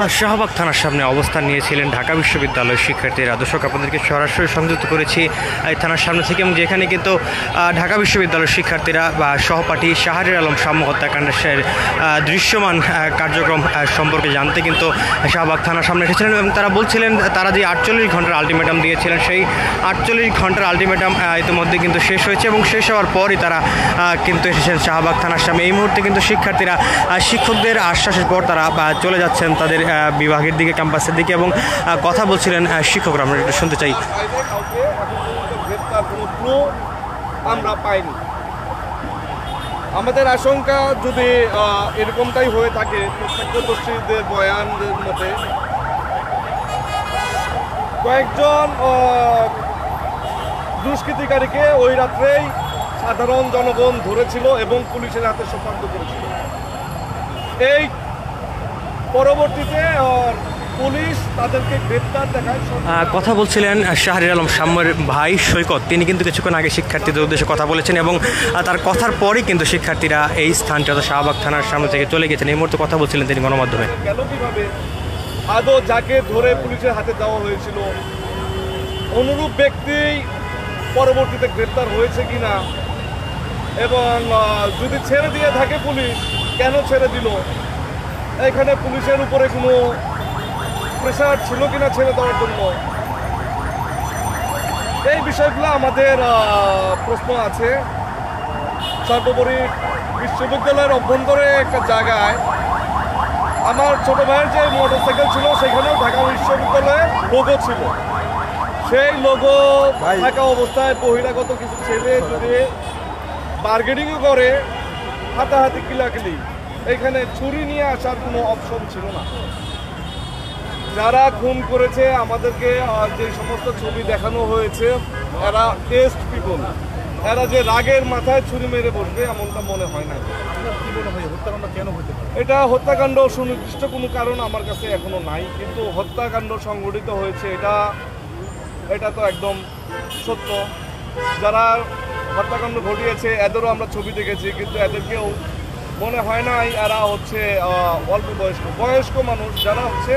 শাহবাগ থানার সামনে অবস্থান নিয়েছিলেন ঢাকা বিশ্ববিদ্যালয়ের শিক্ষার্থীরা। দর্শক, আপনাদেরকে সরাসরি সংযুক্ত করেছি এই থানার সামনে থেকে, এবং যেখানে কিন্তু ঢাকা বিশ্ববিদ্যালয়ের শিক্ষার্থীরা বা সহপাঠী শাহরিয়ার আলম সাম্য হত্যাকাণ্ডের দৃশ্যমান কার্যক্রম সম্পর্কে জানতে কিন্তু শাহবাগ থানার সামনে এসেছিলেন, এবং তারা বলছিলেন তারা যে 48 ঘন্টার আলটিমেটাম দিয়েছিলেন সেই 48 ঘন্টার আলটিমেটাম ইতিমধ্যে কিন্তু শেষ হয়েছে, এবং শেষ হওয়ার পরই তারা কিন্তু এসেছেন শাহবাগ থানার সামনে। এই মুহূর্তে কিন্তু শিক্ষার্থীরা শিক্ষকদের আশ্বাসের পর তারা চলে যাচ্ছেন তাদের বিভাগের দিকে, ক্যাম্পাসের দিকে, এবং কথা বলছিলেন শিক্ষকরা। আমরা একটু শুনতে চাই। আমরা পাইনি। আমাদের আশঙ্কা যদি এরকমটাই হয়ে থাকে, প্রত্যক্ষদর্শীদের বয়ানের মতে কয়েকজন দুষ্কৃতিকারীকে ওই রাত্রেই সাধারণ জনগণ ধরেছিল এবং পুলিশের হাতে সোপর্দ করেছিল। এই পরবর্তীতে পুলিশ তাদেরকে গ্রেপ্তার দেখায়। কথা বলছিলেন শাহরিয়ার আলম সাম্যের ভাই সৈকত। তিনি কিন্তু কিছুক্ষণ আগে শিক্ষার্থীদের উদ্দেশ্যে কথা বলেছেন, এবং তার কথার পরই কিন্তু শিক্ষার্থীরা এই স্থানটি অর্থাৎ শাহবাগ থানার সামনে থেকে চলে গেছেন। এই মুহূর্তে কথা বলছিলেন তিনি গণমাধ্যমে। গেল কিভাবে, আদৌ যাকে ধরে পুলিশের হাতে দেওয়া হয়েছিল অনুরূপ ব্যক্তি পরবর্তীতে গ্রেপ্তার হয়েছে কিনা, এবং যদি ছেড়ে দিয়ে থাকে পুলিশ কেন ছেড়ে দিল, এখানে পুলিশের উপরে কোনো প্রেশার ছিল কিনা ছেড়ে দেওয়ার জন্য, এই বিষয়গুলো আমাদের প্রশ্ন আছে। সর্বোপরি বিশ্ববিদ্যালয়ের অভ্যন্তরে একটা জায়গায় আমার ছোট ভাইয়ের যে মোটরসাইকেল ছিল সেখানেও ঢাকা বিশ্ববিদ্যালয়ের লোগো ছিল। সেই লোগো থাকা অবস্থায় বহিরাগত কিছু ছেলে যদি বার্গেনিংও করে, হাতাহাতি কিলাকিলি, এখানে ছুরি নিয়ে আসার কোনো অপশন ছিল না। যারা খুন করেছে আমাদেরকে যে সমস্ত ছবি দেখানো হয়েছে, এরা টেস্ট পিপল, এরা যে রাগের মাথায় ছুরি মেরে বসবে এমনটা মনে হয় না। হত্যাকাণ্ড কেন হতে পারে? এটা হত্যাকাণ্ড সুনির্দিষ্ট কোনো কারণ আমার কাছে এখনো নাই, কিন্তু হত্যাকাণ্ড সংঘটিত হয়েছে এটা তো একদম সত্য। যারা হত্যাকাণ্ড ঘটিয়েছে এদেরও আমরা ছবি দেখেছি, কিন্তু এদেরকেও মনে হয় নাই এরা হচ্ছে অল্প বয়স্ক মানুষ, যারা হচ্ছে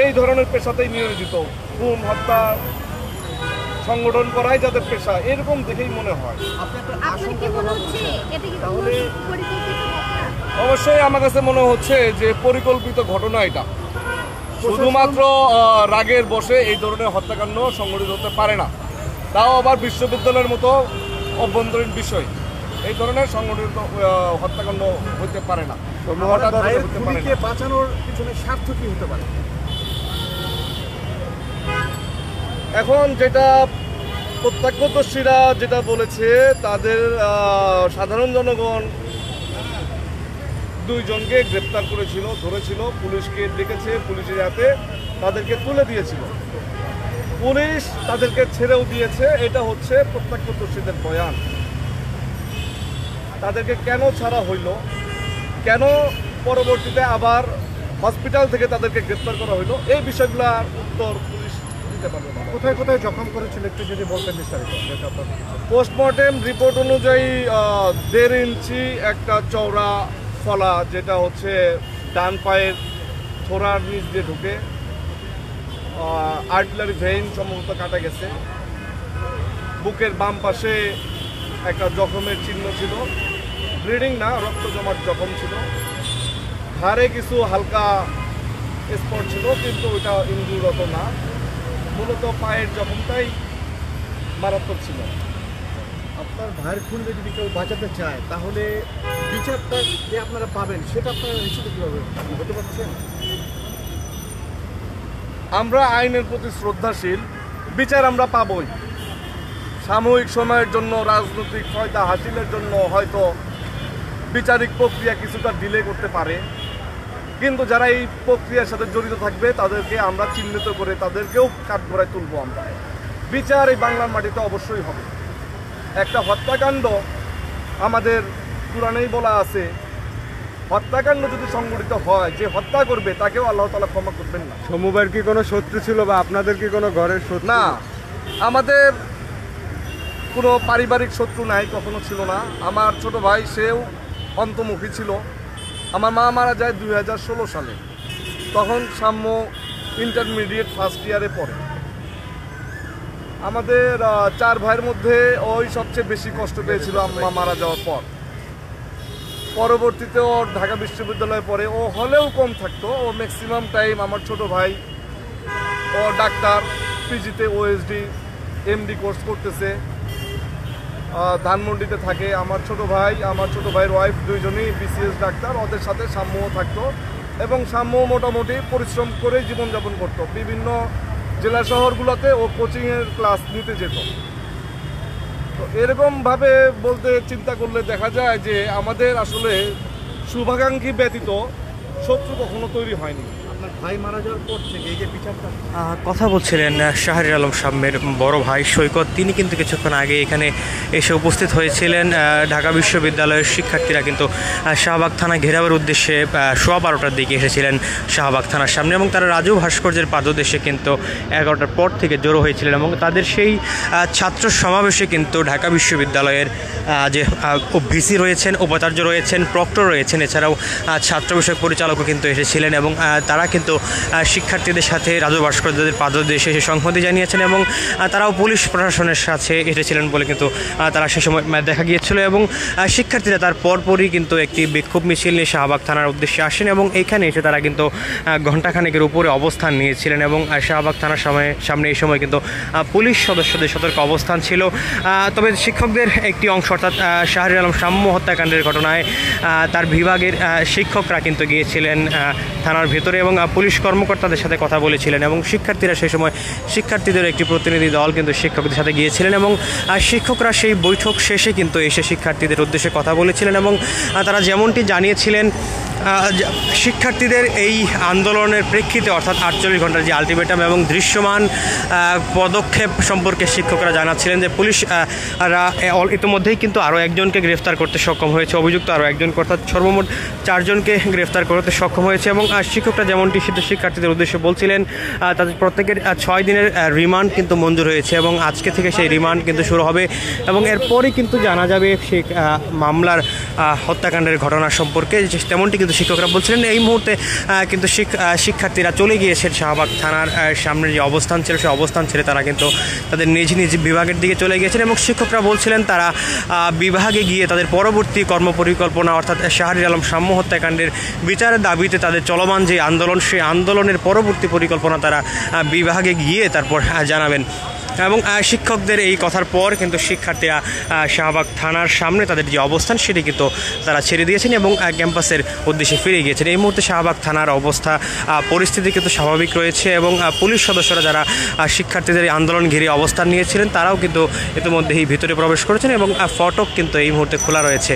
এই ধরনের পেশাতেই নিয়োজিত। খুন হত্যা সংগঠন করাই যাদের পেশা, এরকম দেখেই মনে হয়। তাহলে অবশ্যই আমার কাছে মনে হচ্ছে যে পরিকল্পিত ঘটনা এটা। শুধুমাত্র রাগের বশে এই ধরনের হত্যাকাণ্ড সংগঠিত হতে পারে না, তাও আবার বিশ্ববিদ্যালয়ের মতো অভ্যন্তরীণ বিষয়, এই ধরনের সংগঠিত হত্যাকাণ্ড হতে পারে না। বাঁচানোর পিছনে স্বার্থ কি হতে পারে? এখন যেটা প্রত্যক্ষদর্শীরা যেটা বলেছে, তাদের সাধারণ জনগণ দুইজনকে গ্রেপ্তার করেছিল, ধরেছিল, পুলিশকে ডেকেছে, পুলিশের হাতে তাদেরকে তুলে দিয়েছিল, পুলিশ তাদেরকে ছেড়েও দিয়েছে। এটা হচ্ছে প্রত্যক্ষদর্শীদের বয়ান। তাদেরকে কেন ছাড়া হইল, কেন পরবর্তীতে আবার হসপিটাল থেকে তাদেরকে গ্রেপ্তার করা হইল, এই বিষয়গুলোর উত্তর পুলিশ দিতে পারবে না। কোথায় কোথায় জখম করেছিল একটু যদি বলতেন বিস্তারিত। পোস্টমর্টেম রিপোর্ট অনুযায়ী 1.5 ইঞ্চি একটা চওড়া ফলা, যেটা হচ্ছে ডান পায়ের থোড়ার নিচ দিয়ে ঢুকে, আর্টিলারি ভেইন সম্ভবত কাটা গেছে। বুকের বাম পাশে একটা জখমের চিহ্ন ছিল, ব্লিডিং না, রক্ত জমাট জখম ছিল। ঘাড়ে কিছু হালকা স্পট ছিল, কিন্তু ওইটা ইনজুরত না, মূলত পায়ের জখমটাই মারাত্মক ছিল। আপনার ভাইয়ের খুন যদি কেউ বাঁচাতে চায়, তাহলে বিচারটা যে আপনারা পাবেন সেটা আপনারা নিশ্চিত কীভাবে হতে পারছেন? আমরা আইনের প্রতি শ্রদ্ধাশীল, বিচার আমরা পাবই। সাময়িক সময়ের জন্য রাজনৈতিক ফায়দা হাসিলের জন্য হয়তো বিচারিক প্রক্রিয়া কিছুটা ডিলে করতে পারে, কিন্তু যারা এই প্রক্রিয়ার সাথে জড়িত থাকবে তাদেরকে আমরা চিহ্নিত করে তাদেরকেও কাঠগড়ায় তুলব। আমরা বিচার এই বাংলার মাটিতে অবশ্যই হবে। একটা হত্যাকাণ্ড, আমাদের কুরআনেই বলা আছে, হত্যাকাণ্ড যদি সংঘটিত হয়, যে হত্যা করবে তাকেও আল্লাহ তাআলা ক্ষমা করবেন না। সমুবাইয়ের কি কোনো শত্রু ছিল বা আপনাদের কি কোনো ঘরের শত্রু? না, আমাদের কোনো পারিবারিক শত্রু নাই, কখনো ছিল না। আমার ছোট ভাই সেও অন্তর্মুখী ছিল। আমার মা মারা যায় 2016 সালে। তখন সাম্য ইন্টারমিডিয়েট ফার্স্ট ইয়ারে পড়ে। আমাদের 4 ভাইয়ের মধ্যে ওই সবচেয়ে বেশি কষ্ট পেয়েছিল আম্মা মারা যাওয়ার পর। পরবর্তীতে ও ঢাকা বিশ্ববিদ্যালয়ে পড়ে, ও হলেও কম থাকতো, ও ম্যাক্সিমাম টাইম আমার ছোট ভাই ও ডাক্তার, পিজিতে ওএসডি এমডি কোর্স করতেছে, ধানমন্ডিতে থাকে। আমার ছোট ভাইয়ের ওয়াইফ দুইজনই বিসিএস ডাক্তার, ওদের সাথে সাম্যও থাকতো এবং সাম্য মোটামুটি পরিশ্রম করে জীবনযাপন করতো। বিভিন্ন জেলা শহরগুলোতে ও কোচিংয়ের ক্লাস নিতে যেত। তো এরকমভাবে বলতে চিন্তা করলে দেখা যায় যে আমাদের আসলে শুভাকাঙ্ক্ষী ব্যতীত শত্রু কখনো তৈরি হয়নি। আপনার ভাই মারা যাওয়ার পর থেকে এই যে বিচারটা কথা বলছিলেন শাহরিয়ার আলম সাম্যের বড় ভাই সৈকত, তিনি কিন্তু কিছুক্ষণ আগে এখানে এসে উপস্থিত হয়েছিলেন। ঢাকা বিশ্ববিদ্যালয়ের শিক্ষার্থীরা কিন্তু শাহবাগ থানা ঘেরাওয়ের উদ্দেশ্যে 12:15টার দিকে এসেছিলেন শাহবাগ থানার সামনে এবং তারা রাজু ভাস্কর্যের পাদদেশে কিন্তু 11টার পর থেকে জড়ো হয়েছিলেন এবং তাদের সেই ছাত্র সমাবেশে কিন্তু ঢাকা বিশ্ববিদ্যালয়ের যে ভিসি রয়েছেন, উপাচার্য রয়েছেন, প্রক্টর রয়েছেন, এছাড়াও ছাত্র বিষয়ক পরিচালকও কিন্তু এসেছিলেন এবং তারা কিন্তু শিক্ষার্থীদের সাথে রাজু ভাস্কর্যদের পাদদেশে এসে সংহতি জানিয়েছেন এবং তারাও পুলিশ প্রশাসনের সাথে এসেছিলেন বলে কিন্তু তারা সে সময় দেখা গিয়েছিল এবং শিক্ষার্থীরা তার পরপরই কিন্তু একটি বিক্ষোভ মিছিল নিয়ে শাহবাগ থানার উদ্দেশ্যে আসেন এবং এইখানে এসে তারা কিন্তু ঘণ্টাখানেকের উপরে অবস্থান নিয়েছিলেন এবং শাহবাগ থানার সামনে এই সময় কিন্তু পুলিশ সদস্যদের সতর্ক অবস্থান ছিল। তবে শিক্ষকদের একটি অংশ অর্থাৎ শাহরিয়ার আলম সাম্য হত্যাকাণ্ডের ঘটনায় তার বিভাগের শিক্ষকরা কিন্তু গিয়েছিলেন থানার ভেতরে এবং পুলিশ কর্মকর্তাদের সাথে কথা বলেছিলেন এবং শিক্ষার্থীরা সেই সময় শিক্ষার্থীদের একটি প্রতিনিধি দল কিন্তু শিক্ষকদের সাথে গিয়েছিলেন এবং শিক্ষকরা সেই বৈঠক শেষে কিন্তু এসে শিক্ষার্থীদের উদ্দেশ্যে কথা বলেছিলেন এবং তারা যেমনটি জানিয়েছিলেন শিক্ষার্থীদের এই আন্দোলনের প্রেক্ষিতে অর্থাৎ 48 ঘন্টার যে আলটিমেটাম এবং দৃশ্যমান পদক্ষেপ সম্পর্কে শিক্ষকরা জানাচ্ছিলেন যে পুলিশ ইতিমধ্যেই কিন্তু আরও একজনকে গ্রেফতার করতে সক্ষম হয়েছে, অভিযুক্ত আরও একজনকে অর্থাৎ সর্বমোট 4 জনকে গ্রেফতার করতে সক্ষম হয়েছে এবং শিক্ষকরা যেমনটি শিক্ষার্থীদের উদ্দেশ্যে বলছিলেন তাদের প্রত্যেকের 6 দিনের রিমান্ড কিন্তু মঞ্জুর হয়েছে এবং আজকে থেকে সেই রিমান্ড কিন্তু শুরু হবে এবং এরপরই কিন্তু জানা যাবে সেই মামলার হত্যাকাণ্ডের ঘটনা সম্পর্কে। তেমনটি কিন্তু শিক্ষকরা বলছিলেন। এই মুহূর্তে কিন্তু শিক্ষার্থীরা চলে গিয়েছেন শাহবাগ থানার সামনে যে অবস্থান ছিল সেই অবস্থান ছেড়ে তারা কিন্তু তাদের নিজ নিজ বিভাগের দিকে চলে গিয়েছেন এবং শিক্ষকরা বলছিলেন তারা বিভাগে গিয়ে তাদের পরবর্তী কর্মপরিকল্পনা অর্থাৎ শাহরিয়ার আলম সাম্য হত্যাকাণ্ডের বিচারের দাবিতে তাদের চলমান যে আন্দোলন সেই আন্দোলনের পরবর্তী পরিকল্পনা তারা বিভাগে গিয়ে তারপর জানাবেন এবং শিক্ষকদের এই কথার পর কিন্তু শিক্ষার্থীরা শাহবাগ থানার সামনে তাদের যে অবস্থান সেটি কিন্তু তারা ছেড়ে দিয়েছেন এবং ক্যাম্পাসের উদ্দেশ্যে ফিরে গিয়েছেন। এই মুহূর্তে শাহবাগ থানার অবস্থা পরিস্থিতি কিন্তু স্বাভাবিক রয়েছে এবং পুলিশ সদস্যরা যারা শিক্ষার্থীদের আন্দোলন ঘিরে অবস্থান নিয়েছিলেন তারাও কিন্তু ইতিমধ্যেই ভিতরে প্রবেশ করেছেন এবং ফটক কিন্তু এই মুহূর্তে খোলা রয়েছে।